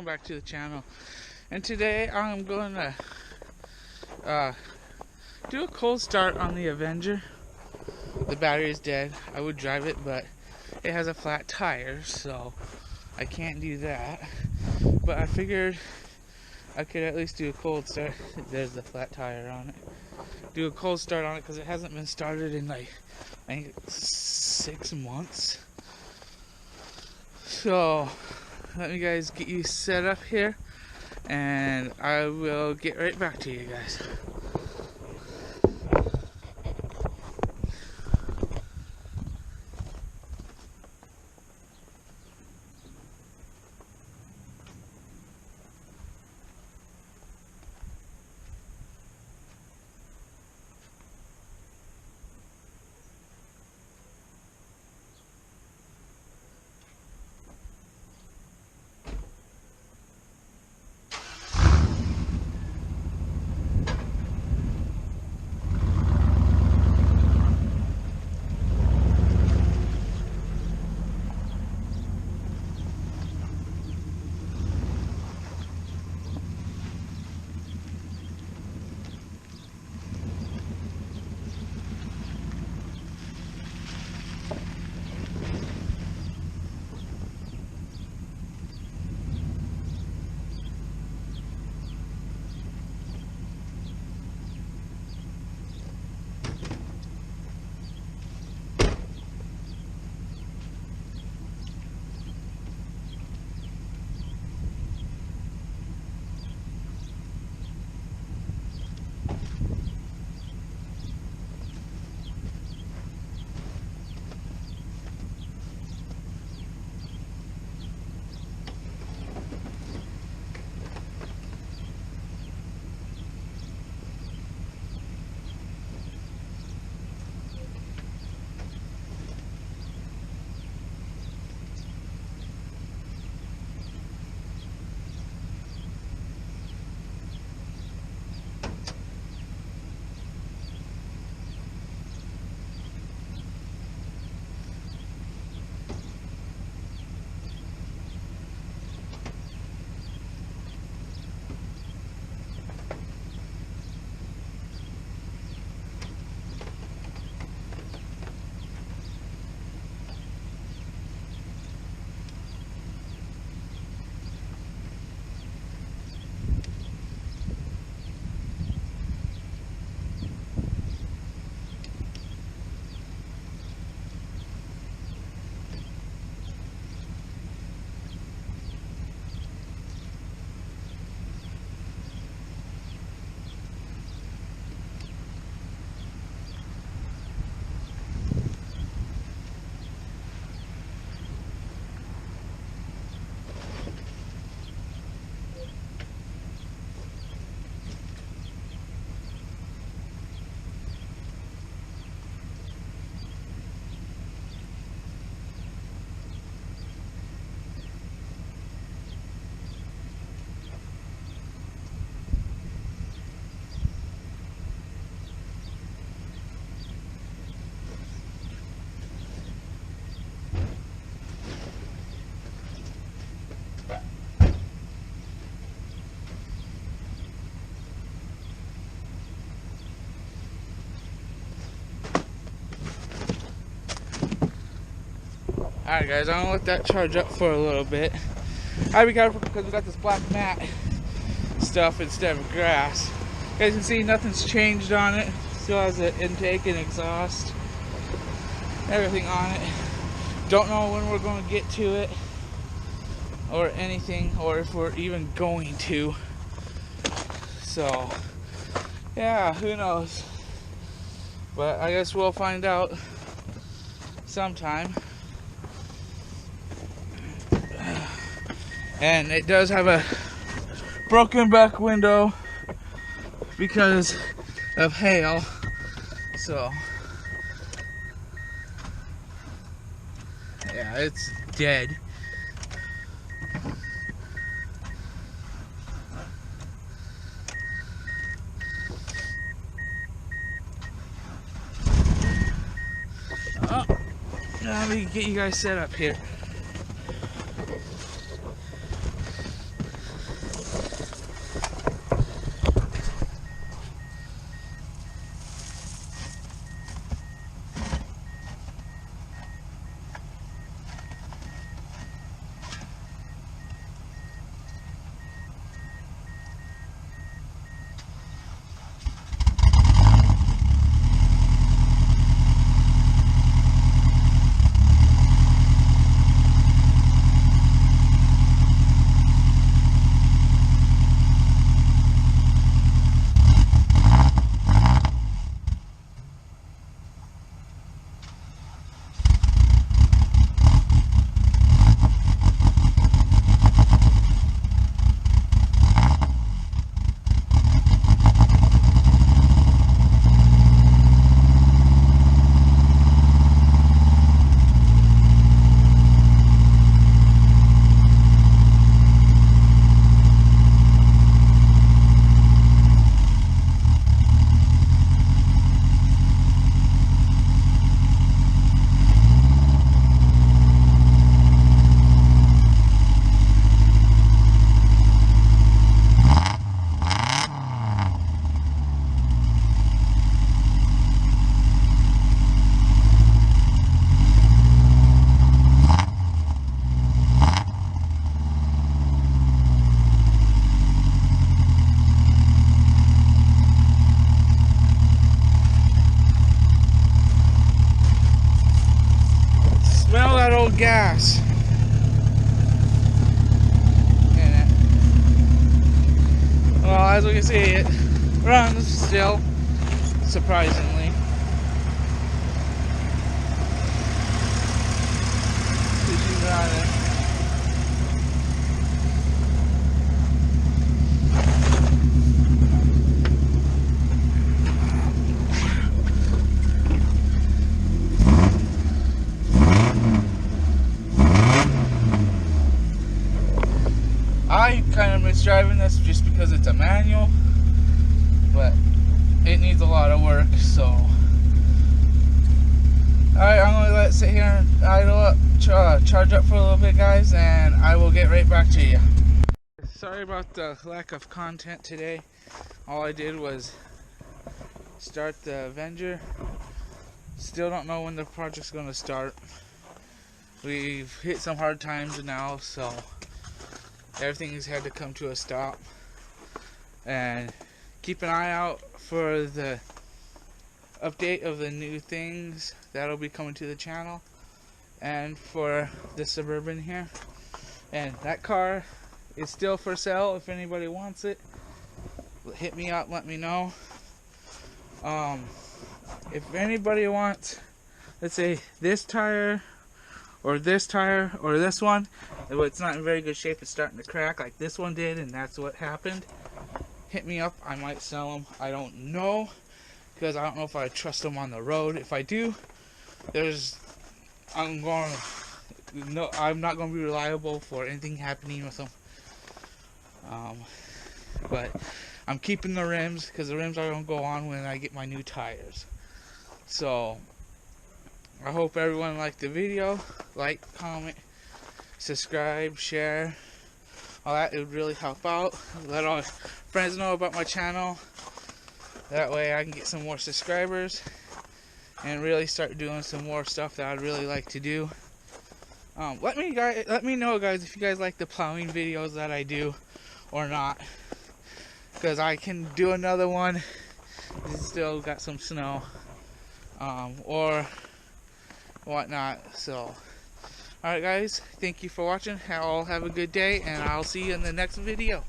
welcome back to the channel. And today I'm going to do a cold start on the Avenger. The battery is dead. I would drive it, but it has a flat tire, so I can't do that. But I figured I could at least do a cold start. There's the flat tire on it. Do a cold start on it because it hasn't been started in like, I think, 6 months. So let me guys get you set up here, and I will get right back to you guys. Alright guys, I'm gonna let that charge up for a little bit. I be careful because we got this black mat stuff instead of grass. You guys can see nothing's changed on it. Still has an intake and exhaust. Everything on it. Don't know when we're going to get to it or anything, or if we're even going to. So yeah, who knows. But I guess we'll find out sometime. And it does have a broken back window because of hail, so yeah, it's dead. Oh, let me get you guys set up here. gas in it. Well, as we can see, it runs still, surprisingly. She's running. I kind of miss driving this just because it's a manual, but it needs a lot of work, so. Alright, I'm going to let it sit here and idle up, charge up for a little bit, guys, and I will get right back to you. Sorry about the lack of content today. All I did was start the Avenger. Still don't know when the project's going to start. We've hit some hard times now, so everything's had to come to a stop. And keep an eye out for the update of the new things that'll be coming to the channel, and for the Suburban here. And that car is still for sale. If anybody wants it, hit me up, let me know. If anybody wants, let's say, this tire or this tire or this one, it's not in very good shape, it's starting to crack like this one did, and that's what happened, hit me up. I might sell them. I don't know, because I don't know if I trust them on the road. If I do, I'm not going to be reliable for anything happening with them. But I'm keeping the rims, because the rims are going to go on when I get my new tires. So I hope everyone liked the video. Like, comment, subscribe, share, all that. It would really help out. Let all friends know about my channel. That way I can get some more subscribers and really start doing some more stuff that I'd really like to do. Let me know, guys, if you guys like the plowing videos that I do or not, because I can do another one. It's still got some snow or whatnot. So alright, guys, thank you for watching. All have a good day, and I'll see you in the next video.